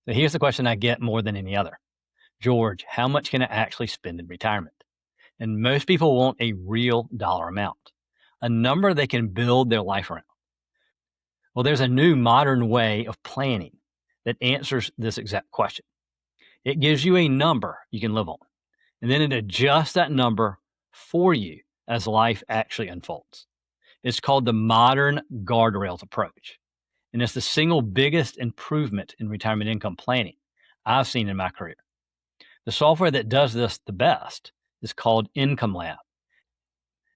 So here's the question I get more than any other. George, how much can I actually spend in retirement? And most people want a real dollar amount, a number they can build their life around. Well, there's a new modern way of planning that answers this exact question. It gives you a number you can live on, and then it adjusts that number for you as life actually unfolds. It's called the modern guardrails approach, and it's the single biggest improvement in retirement income planning I've seen in my career. The software that does this the best is called Income Lab,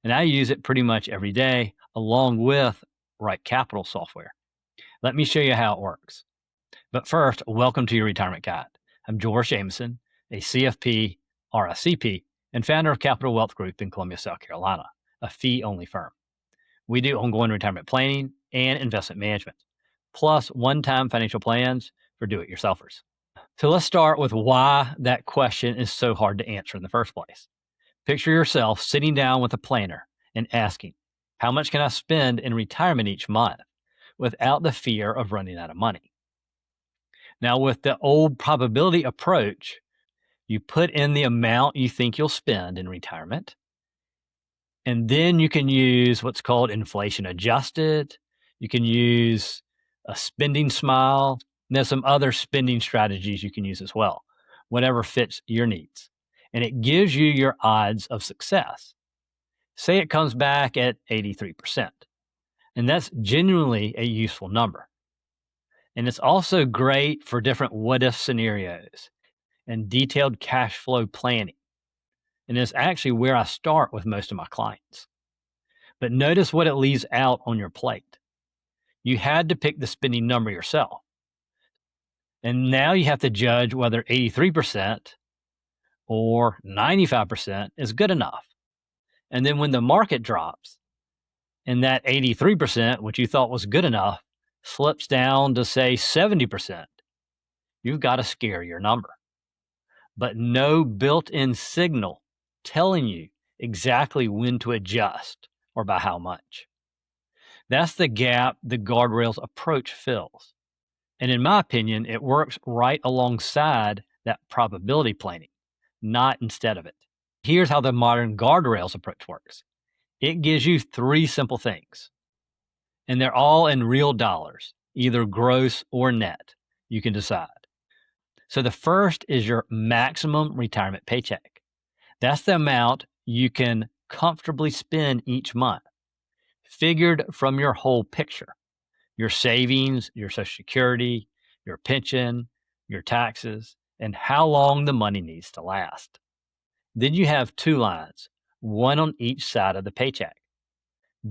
and I use it pretty much every day along with RICP software. Let me show you how it works. But first, welcome to your retirement guide. I'm George Jameson, a CFP, RICP, and founder of Capital Wealth Group in Columbia, South Carolina, a fee-only firm. We do ongoing retirement planning and investment management, plus one-time financial plans for do-it-yourselfers. So let's start with why that question is so hard to answer in the first place. Picture yourself sitting down with a planner and asking, how much can I spend in retirement each month without the fear of running out of money? Now, with the old probability approach, you put in the amount you think you'll spend in retirement, and then you can use what's called inflation adjusted. You can use a spending smile. And there's some other spending strategies you can use as well, whatever fits your needs. And it gives you your odds of success. Say it comes back at 83%. And that's genuinely a useful number. And it's also great for different what-if scenarios and detailed cash flow planning. And it's actually where I start with most of my clients. But notice what it leaves out on your plate. You had to pick the spending number yourself. And now you have to judge whether 83% or 95% is good enough. And then when the market drops and that 83%, which you thought was good enough, slips down to say 70%, you've got a scarier number. But no built-in signal telling you exactly when to adjust or by how much. That's the gap the guardrails approach fills. And in my opinion, it works right alongside that probability planning, not instead of it. Here's how the modern guardrails approach works. It gives you three simple things, and they're all in real dollars, either gross or net. You can decide. So the first is your maximum retirement paycheck. That's the amount you can comfortably spend each month, figured from your whole picture. Your savings, your Social Security, your pension, your taxes, and how long the money needs to last. Then you have two lines, one on each side of the paycheck,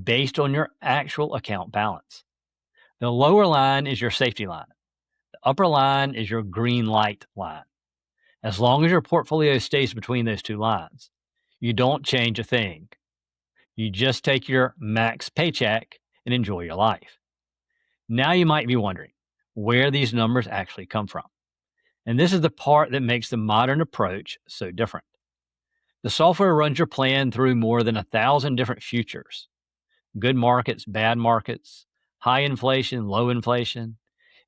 based on your actual account balance. The lower line is your safety line. The upper line is your green light line. As long as your portfolio stays between those two lines, you don't change a thing. You just take your max paycheck and enjoy your life. Now you might be wondering where these numbers actually come from. And this is the part that makes the modern approach so different. The software runs your plan through more than 1,000 different futures, good markets, bad markets, high inflation, low inflation.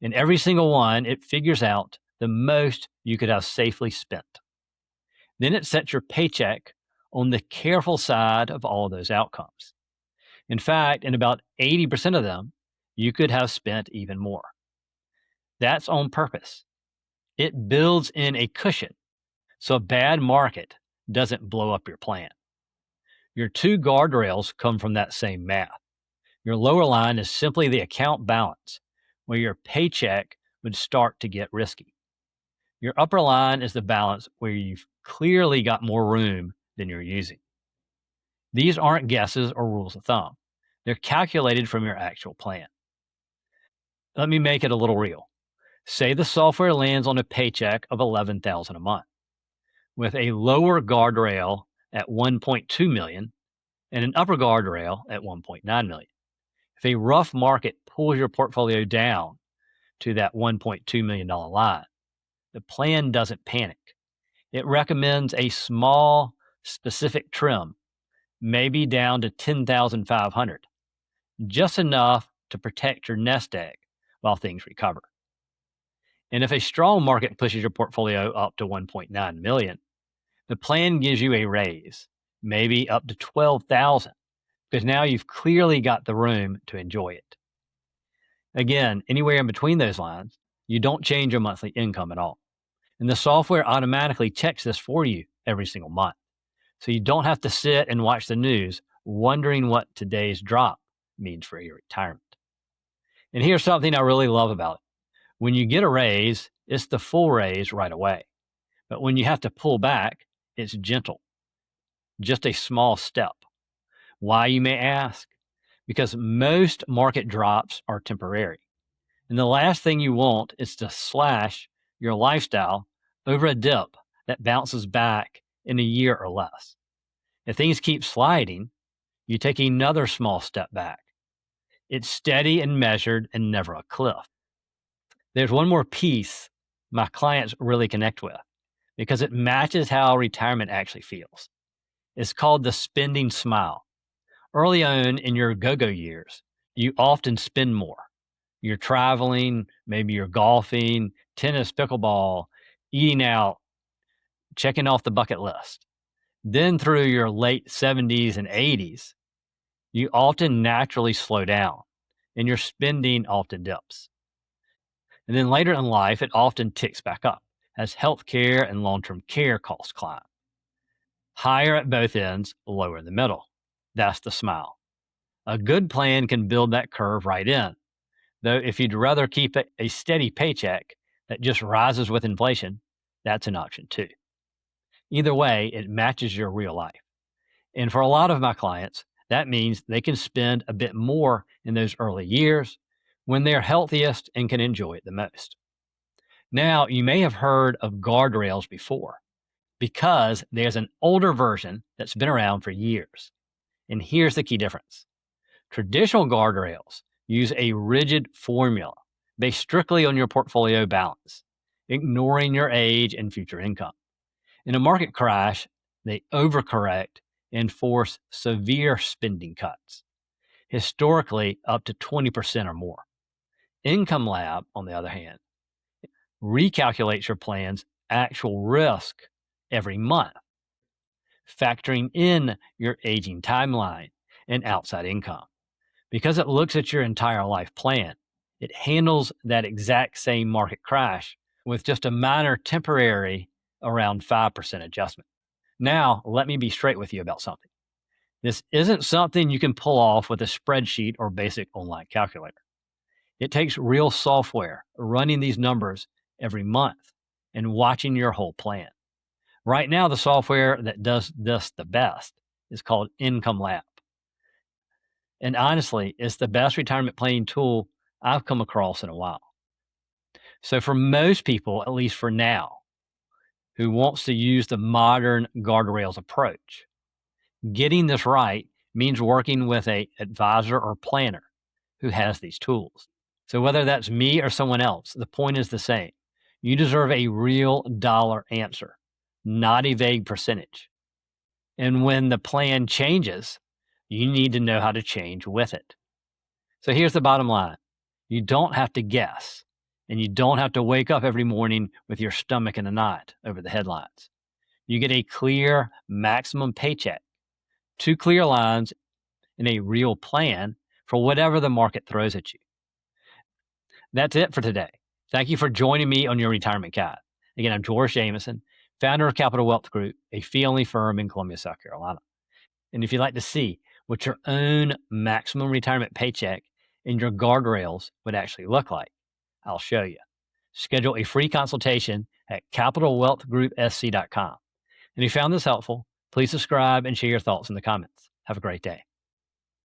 In every single one, it figures out the most you could have safely spent. Then it sets your paycheck on the careful side of all of those outcomes. In fact, in about 80% of them, you could have spent even more. That's on purpose. It builds in a cushion so a bad market doesn't blow up your plan. Your two guardrails come from that same math. Your lower line is simply the account balance, where your paycheck would start to get risky. Your upper line is the balance where you've clearly got more room than you're using. These aren't guesses or rules of thumb. They're calculated from your actual plan. Let me make it a little real. Say the software lands on a paycheck of $11,000 a month, with a lower guardrail at $1.2 million and an upper guardrail at $1.9 million. If a rough market pulls your portfolio down to that $1.2 million line, the plan doesn't panic. It recommends a small, specific trim, maybe down to $10,500, just enough to protect your nest egg while things recover. And if a strong market pushes your portfolio up to 1.9 million, the plan gives you a raise, maybe up to 12,000, because now you've clearly got the room to enjoy it. Again, anywhere in between those lines, you don't change your monthly income at all. And the software automatically checks this for you every single month. So you don't have to sit and watch the news wondering what today's drop means for your retirement. And here's something I really love about it. When you get a raise, it's the full raise right away. But when you have to pull back, it's gentle, just a small step. Why, you may ask? Because most market drops are temporary. And the last thing you want is to slash your lifestyle over a dip that bounces back in a year or less. If things keep sliding, you take another small step back. It's steady and measured and never a cliff. There's one more piece my clients really connect with because it matches how retirement actually feels. It's called the spending smile. Early on in your go-go years, you often spend more. You're traveling, maybe you're golfing, tennis, pickleball, eating out, checking off the bucket list. Then through your late 70s and 80s, you often naturally slow down and your spending often dips. And then later in life, it often ticks back up as healthcare and long-term care costs climb. Higher at both ends, lower in the middle. That's the smile. A good plan can build that curve right in. Though if you'd rather keep a steady paycheck that just rises with inflation, that's an option too. Either way, it matches your real life. And for a lot of my clients, that means they can spend a bit more in those early years when they're healthiest and can enjoy it the most. Now, you may have heard of Guardrails before because there's an older version that's been around for years. And here's the key difference. Traditional Guardrails use a rigid formula based strictly on your portfolio balance, ignoring your age and future income. In a market crash, they overcorrect and force severe spending cuts, historically up to 20% or more. Income Lab, on the other hand, recalculates your plan's actual risk every month, factoring in your aging timeline and outside income. Because it looks at your entire life plan, it handles that exact same market crash with just a minor temporary around 5% adjustment. Now, let me be straight with you about something. This isn't something you can pull off with a spreadsheet or basic online calculator. It takes real software running these numbers every month and watching your whole plan. Right now, the software that does this the best is called Income Lab. And honestly, it's the best retirement planning tool I've come across in a while. So for most people, at least for now, who wants to use the modern Guardrails approach, getting this right means working with an advisor or planner who has these tools. So whether that's me or someone else, the point is the same. You deserve a real dollar answer, not a vague percentage. And when the plan changes, you need to know how to change with it. So here's the bottom line. You don't have to guess, and you don't have to wake up every morning with your stomach in a knot over the headlines. You get a clear maximum paycheck, 2 clear lines, and a real plan for whatever the market throws at you. That's it for today. Thank you for joining me on your Retirement Guide. Again, I'm George Jameson, founder of Capital Wealth Group, a fee-only firm in Columbia, South Carolina. And if you'd like to see what your own maximum retirement paycheck and your Guardrails would actually look like, I'll show you. Schedule a free consultation at capitalwealthgroupsc.com. And if you found this helpful, please subscribe and share your thoughts in the comments. Have a great day.